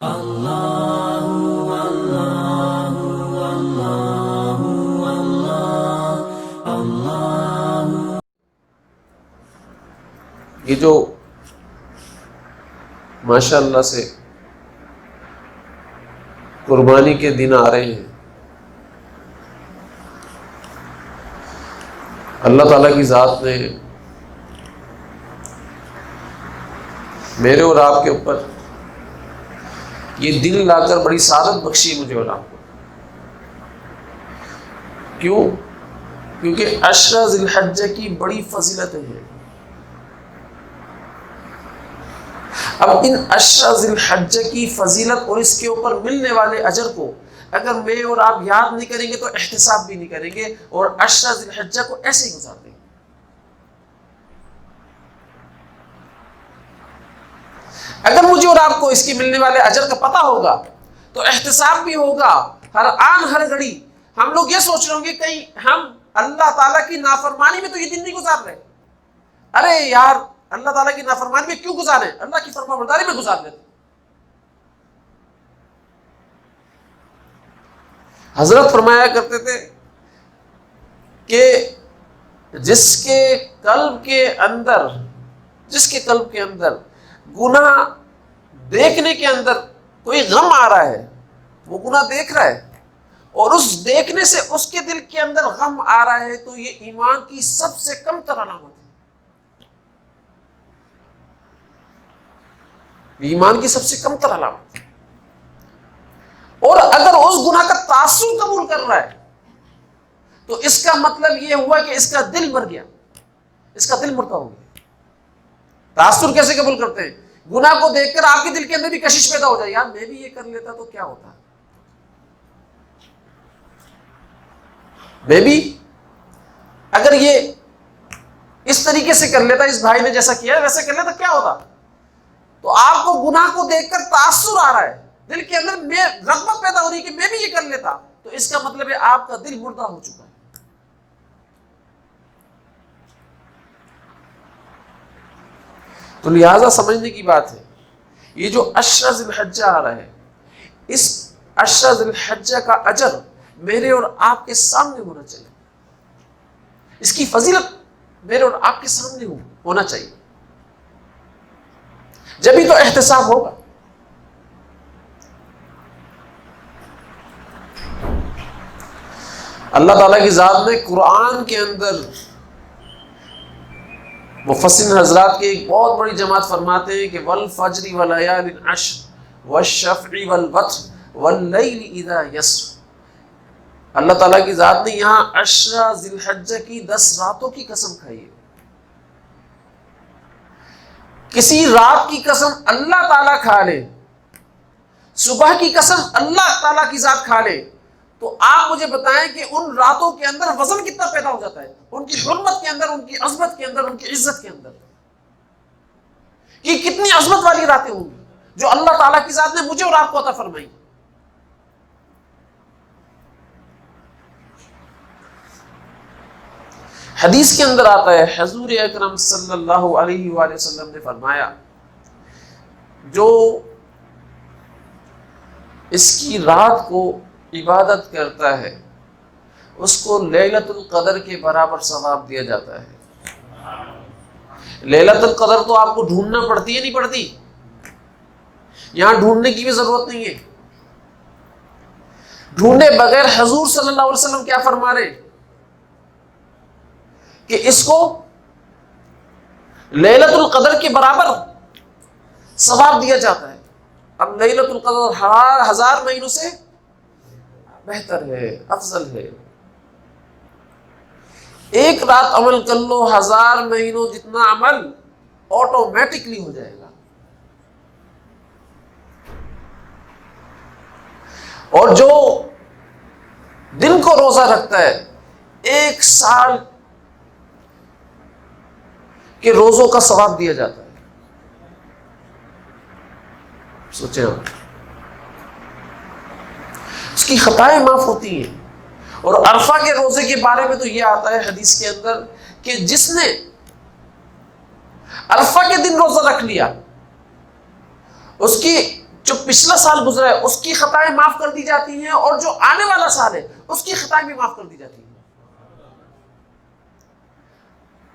یہ جو ماشاء اللہ سے قربانی کے دن آ رہے ہیں، اللہ تعالیٰ کی ذات نے میرے اور آپ کے اوپر یہ دن لا کر بڑی سعادت بخشی مجھے اور آپ کو۔ کیوں؟ کیونکہ عشرہ ذی الحجہ کی بڑی فضیلتیں ہیں۔ اب ان عشرہ ذی الحجہ کی فضیلت اور اس کے اوپر ملنے والے اجر کو اگر میں اور آپ یاد نہیں کریں گے تو احتساب بھی نہیں کریں گے، اور عشرہ ذی الحجہ کو ایسے ہی گزار دیں گے۔ اگر مجھے اور آپ کو اس کے ملنے والے اجر کا پتہ ہوگا تو احتساب بھی ہوگا۔ ہر آن ہر گھڑی ہم لوگ یہ سوچ رہے ہوں گے کہیں ہم اللہ تعالیٰ کی نافرمانی میں تو یہ دن نہیں گزار رہے، ارے یار اللہ تعالیٰ کی نافرمانی میں کیوں گزارے، اللہ کی فرما برداری میں گزار لیتے۔ حضرت فرمایا کرتے تھے کہ جس کے قلب کے اندر گناہ دیکھنے کے اندر کوئی غم آ رہا ہے، وہ گناہ دیکھ رہا ہے اور اس دیکھنے سے اس کے دل کے اندر غم آ رہا ہے، تو یہ ایمان کی سب سے کم تر علامت ہے۔ ایمان کی سب سے کم تر علامت ہے۔ اور اگر اس گناہ کا تاثر قبول کر رہا ہے تو اس کا مطلب یہ ہوا کہ اس کا دل مر گیا، اس کا دل مردہ ہو گیا۔ تاثر کیسے قبول کرتے ہیں؟ گناہ کو دیکھ کر آپ کے دل کے اندر بھی کشش پیدا ہو جائے، یار میں بھی یہ کر لیتا تو کیا ہوتا، میں بھی اگر یہ اس طریقے سے کر لیتا، اس بھائی نے جیسا کیا ویسے کر لیتا کیا ہوتا۔ تو آپ کو گناہ کو دیکھ کر تاثر آ رہا ہے، دل کے اندر میں رغبت پیدا ہو رہی ہے کہ میں بھی یہ کر لیتا، تو اس کا مطلب ہے آپ کا دل مردہ ہو چکا ہے۔ تو لہٰذا سمجھنے کی بات ہے، یہ جو عشرہ ذی الحجہ آ رہا ہے، اس عشرہ ذی الحجہ کا اجر میرے اور آپ کے سامنے ہونا چاہیے، اس کی فضیلت میرے اور آپ کے سامنے ہونا چاہیے، جبھی تو احتساب ہوگا۔ اللہ تعالیٰ کی ذات نے قرآن کے اندر مفسرین حضرات کی ایک بہت بڑی جماعت فرماتے ہیں کہ والفجر وليال عشر والشفع والوتر واللیل اذا یسر۔ اللہ تعالیٰ کی ذات نے یہاں عشرہ ذی الحجہ کی 10 راتوں کی قسم کھائی ہے۔ کسی رات کی قسم اللہ تعالیٰ کھا لے، صبح کی قسم اللہ تعالیٰ کی ذات کھا لے، تو آپ مجھے بتائیں کہ ان راتوں کے اندر وزن کتنا پیدا ہو جاتا ہے، ان کی حرمت کے اندر، ان کی عظمت کے اندر، ان کی عزت کے اندر، کہ کتنی عظمت والی راتیں ہوں گی جو اللہ تعالیٰ کی ذات نے مجھے اور آپ کو عطا فرمائی۔ حدیث کے اندر آتا ہے، حضور اکرم صلی اللہ علیہ وآلہ وسلم نے فرمایا جو اس کی رات کو عبادت کرتا ہے اس کو لیلۃ القدر کے برابر ثواب دیا جاتا ہے۔ لیلۃ القدر تو آپ کو ڈھونڈنا پڑتی ہے نہیں پڑتی، یہاں ڈھونڈنے کی بھی ضرورت نہیں ہے، ڈھونڈے بغیر حضور صلی اللہ علیہ وسلم کیا فرما رہے کہ اس کو لیلۃ القدر کے برابر ثواب دیا جاتا ہے۔ اب لیلۃ القدر 1000 مہینوں سے بہتر ہے، افضل ہے۔ ایک رات عمل کر لو، 1000 مہینوں جتنا عمل آٹومیٹکلی ہو جائے گا۔ اور جو دن کو روزہ رکھتا ہے 1 سال کے روزوں کا ثواب دیا جاتا ہے۔ سوچیں آپ، اس کی خطائیں معاف ہوتی ہیں۔ اور عرفہ کے روزے کے بارے میں تو یہ آتا ہے حدیث کے اندر کہ جس نے عرفہ کے دن روزہ رکھ لیا اس کی جو پچھلا سال گزرا ہے اس کی خطائیں معاف کر دی جاتی ہیں، اور جو آنے والا سال ہے اس کی خطائیں بھی معاف کر دی جاتی ہیں۔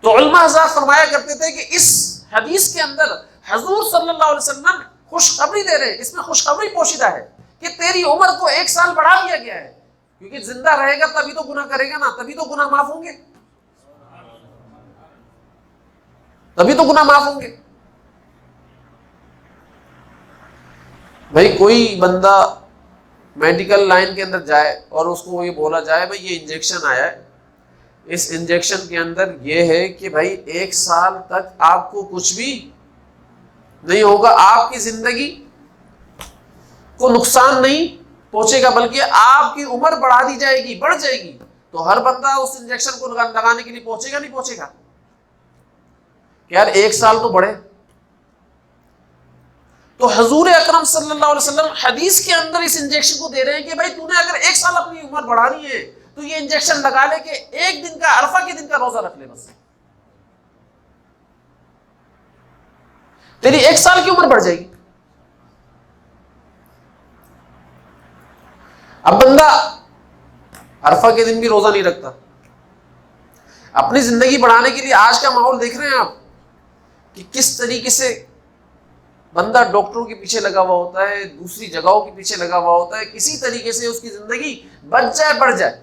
تو علماء حضرات فرمایا کرتے تھے کہ اس حدیث کے اندر حضور صلی اللہ علیہ وسلم خوشخبری دے رہے ہیں، اس میں خوشخبری پوشیدہ ہے کہ تیری عمر کو 1 سال بڑھا دیا گیا ہے، کیونکہ زندہ رہے گا تبھی تو گناہ کرے گا نا، تبھی تو گناہ معاف ہوں گے، تبھی تو گناہ معاف ہوں گے۔ بھائی کوئی بندہ میڈیکل لائن کے اندر جائے اور اس کو یہ بولا جائے بھائی یہ انجیکشن آیا ہے، اس انجیکشن کے اندر یہ ہے کہ بھائی 1 سال تک آپ کو کچھ بھی نہیں ہوگا، آپ کی زندگی کو نقصان نہیں پہنچے گا بلکہ آپ کی عمر بڑھا دی جائے گی، بڑھ جائے گی، تو ہر بندہ اس انجیکشن کو لگانے کے لیے پہنچے گا نہیں پہنچے گا کہ یار 1 سال تو بڑھے۔ تو حضور اکرم صلی اللہ علیہ وسلم حدیث کے اندر اس انجیکشن کو دے رہے ہیں کہ بھائی تو نے اگر 1 سال اپنی عمر بڑھانی ہے تو یہ انجیکشن لگا لے کہ 1 دن کا عرفہ کے دن کا روزہ رکھ لے، بس تیری 1 سال کی عمر بڑھ جائے گی۔ اب بندہ عرفہ کے دن بھی روزہ نہیں رکھتا، اپنی زندگی بڑھانے کے لیے آج کا ماحول دیکھ رہے ہیں آپ کہ کس طریقے سے بندہ ڈاکٹروں کے پیچھے لگا ہوا ہوتا ہے، دوسری جگہوں کے پیچھے لگا ہوا ہوتا ہے، کسی طریقے سے اس کی زندگی بچ جائے بڑھ جائے۔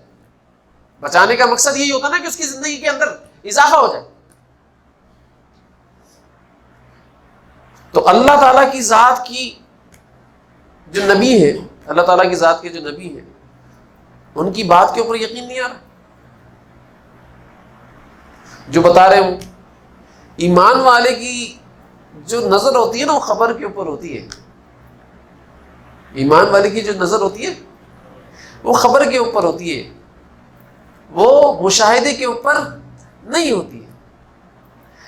بچانے کا مقصد یہی ہوتا ہے نا کہ اس کی زندگی کے اندر اضافہ ہو جائے۔ تو اللہ تعالیٰ کی ذات کی جو نبی ہے، اللہ تعالیٰ کی ذات کے جو نبی ہیں، ان کی بات کے اوپر یقین نہیں آ رہا، جو بتا رہے ہوں ایمان والے کی جو نظر ہوتی ہے نا وہ خبر کے اوپر ہوتی ہے، ایمان والے کی جو نظر ہوتی ہے وہ خبر کے اوپر ہوتی ہے، وہ مشاہدے کے اوپر نہیں ہوتی ہے۔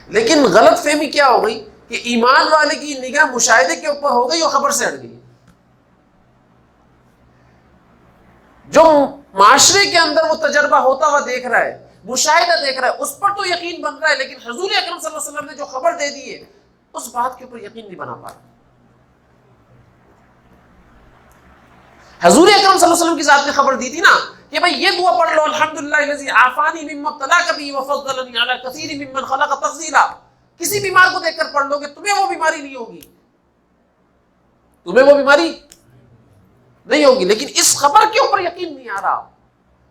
لیکن غلط فہمی کیا ہو گئی کہ ایمان والے کی نگاہ مشاہدے کے اوپر ہو گئی اور خبر سے ہٹ گئی۔ جو معاشرے کے اندر وہ تجربہ ہوتا ہوا دیکھ رہا ہے، مشاہدہ دیکھ رہا ہے، اس پر تو یقین بن رہا ہے، لیکن حضور اکرم صلی اللہ علیہ وسلم نے جو خبر دے دی ہے اس بات کے اوپر یقین نہیں بنا پا رہا۔ حضور اکرم صلی اللہ علیہ وسلم کی ذات نے خبر دی تھی نا کہ بھائی یہ دعا پڑھ لو، الحمدللہ الذی عافانی مما ابتلاک بہ وفضلنی علی کثیر ممن خلق تفضیلا، کسی بیمار کو دیکھ کر پڑھ لو کہ تمہیں وہ بیماری نہیں ہوگی، تمہیں وہ بیماری نہیں ہوگی، لیکن اس خبر کے اوپر یقین نہیں آ رہا،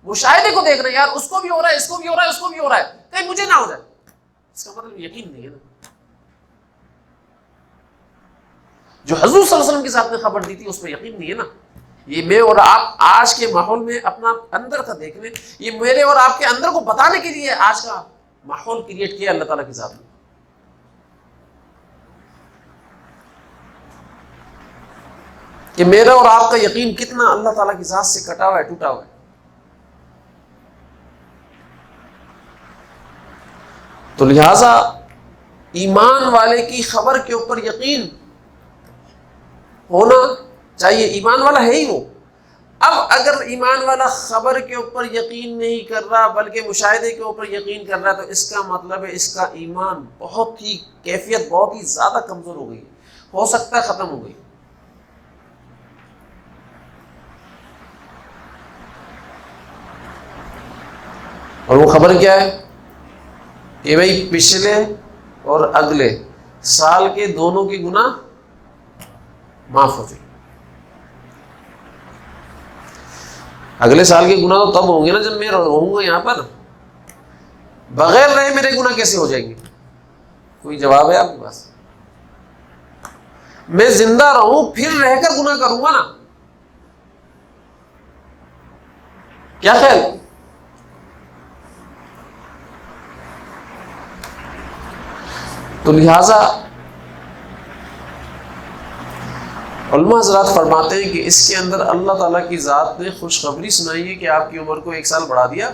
مشاہدے کو دیکھ رہے ہیں یار اس کو بھی ہو رہا ہے، اس کو بھی ہو رہا ہے، اس کو بھی ہو رہا ہے، کہیں مجھے نہ ہو جائے، اس کا مطلب یقین نہیں ہے نا۔ جو حضور صلی اللہ علیہ وسلم کی ذات نے خبر دی تھی اس پہ یقین نہیں ہے نا۔ یہ میں اور آپ آج کے ماحول میں اپنا اندر کا دیکھ لیں، یہ میرے اور آپ کے اندر کو بتانے کے لیے آج کا ماحول کریٹ کیا اللہ تعالیٰ کی ذات نے، کہ میرا اور آپ کا یقین کتنا اللہ تعالیٰ کی ذات سے کٹا ہوا ہے، ٹوٹا ہوا ہے۔ تو لہذا ایمان والے کی خبر کے اوپر یقین ہونا چاہیے، ایمان والا ہے ہی وہ۔ اب اگر ایمان والا خبر کے اوپر یقین نہیں کر رہا بلکہ مشاہدے کے اوپر یقین کر رہا ہے تو اس کا مطلب ہے اس کا ایمان بہت ہی کیفیت بہت ہی زیادہ کمزور ہو گئی، ہو سکتا ہے ختم ہو گئی۔ اور وہ خبر کیا ہے کہ بھائی پچھلے اور اگلے سال کے دونوں کے گناہ معاف ہو چکے۔ اگلے سال کے گناہ تو تب ہوں گے نا جب میں رہوں گا یہاں پر، بغیر رہے میرے گناہ کیسے ہو جائیں گے؟ کوئی جواب ہے آپ کے پاس؟ میں زندہ رہوں پھر رہ کر گناہ کروں گا نا، کیا خیال؟ تو لہذا علماء حضرات فرماتے ہیں کہ اس کے اندر اللہ تعالیٰ کی ذات نے خوشخبری سنائی ہے کہ آپ کی عمر کو 1 سال بڑھا دیا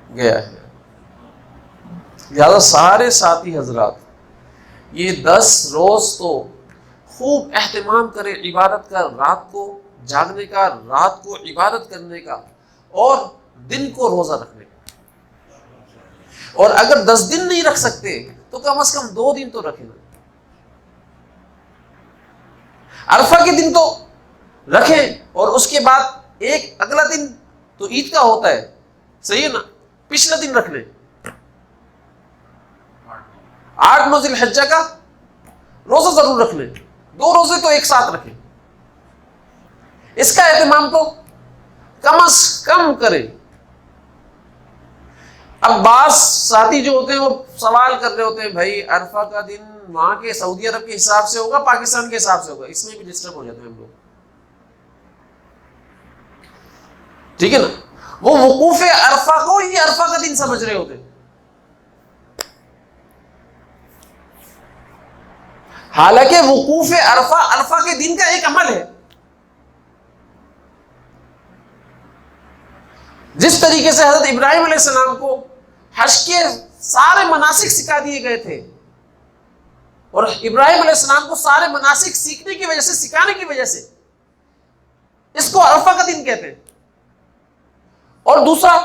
گیا ہے۔ لہذا سارے ساتھی حضرات یہ 10 روز تو خوب اہتمام کریں عبادت کا، رات کو جاگنے کا، رات کو عبادت کرنے کا، اور دن کو روزہ رکھنے کا۔ اور اگر 10 دن نہیں رکھ سکتے تو کم از کم 2 دن تو رکھیں۔ عرفہ کے دن تو رکھیں، اور اس کے بعد ایک اگلا دن تو عید کا ہوتا ہے، صحیح ہے نا، پچھلا دن رکھ لیں، 8-9 ذی الحجہ کا روزہ ضرور رکھ لیں، 2 روزے تو ایک ساتھ رکھیں، اس کا اہتمام تو کم از کم کریں۔ اب بعض ساتھی جو ہوتے ہیں وہ سوال کر رہے ہوتے ہیں بھائی عرفہ کا دن وہاں کے سعودی عرب کے حساب سے ہوگا پاکستان کے حساب سے ہوگا، اس میں بھی ڈسٹرب ہو جاتے ہیں ہم لوگ، ٹھیک ہے نا۔ وہ وقوف عرفہ کو ہی عرفہ کا دن سمجھ رہے ہوتے ہیں، حالانکہ وقوف عرفہ عرفہ کے دن کا ایک عمل ہے۔ جس طریقے سے حضرت ابراہیم علیہ السلام کو حج کے سارے مناسک سکھا دیے گئے تھے، اور ابراہیم علیہ السلام کو سارے مناسک سیکھنے کی وجہ سے، سکھانے کی وجہ سے اس کو عرفہ کا دن کہتے ہیں۔ اور دوسرا،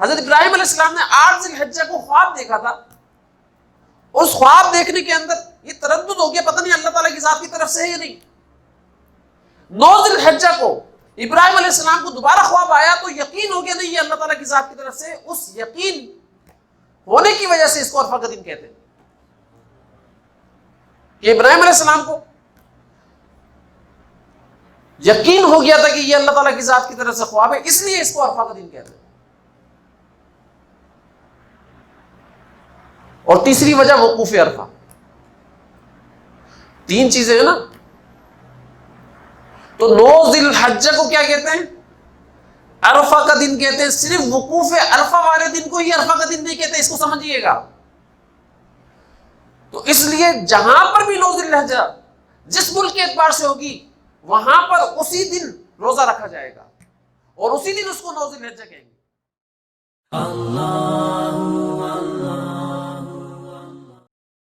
حضرت ابراہیم علیہ السلام نے 8 ذی الحجہ کو خواب دیکھا تھا، اس خواب دیکھنے کے اندر یہ تردد ہو گیا پتہ نہیں اللہ تعالیٰ کی ذات کی طرف سے ہے یا نہیں۔ 9 ذی الحجہ کو ابراہیم علیہ السلام کو دوبارہ خواب آیا تو یقین ہو گیا نہیں یہ اللہ تعالیٰ کی ذات کی طرف سے، اس یقین ہونے کی وجہ سے اس کو عرفہ کا دن کہتے ہیں کہ ابراہیم علیہ السلام کو یقین ہو گیا تھا کہ یہ اللہ تعالیٰ کی ذات کی طرف سے خواب ہے، اس لیے اس کو عرفہ کا دن کہتے ہیں۔ اور تیسری وجہ وقوف عرفہ، 3 چیزیں ہیں نا، تو 9 ذی الحجہ کو کیا کہتے ہیں؟ عرفہ کا دن کہتے ہیں، صرف وقوف عرفہ والے دن کو ہی عرفہ کا دن نہیں کہتے، اس کو سمجھیے گا۔ تو اس لیے جہاں پر بھی 9 ذی الحجہ جس ملک کے اعتبار سے ہوگی وہاں پر اسی دن روزہ رکھا جائے گا، اور اسی دن اس کو 9 ذی الحجہ کہیں گے۔ اللہ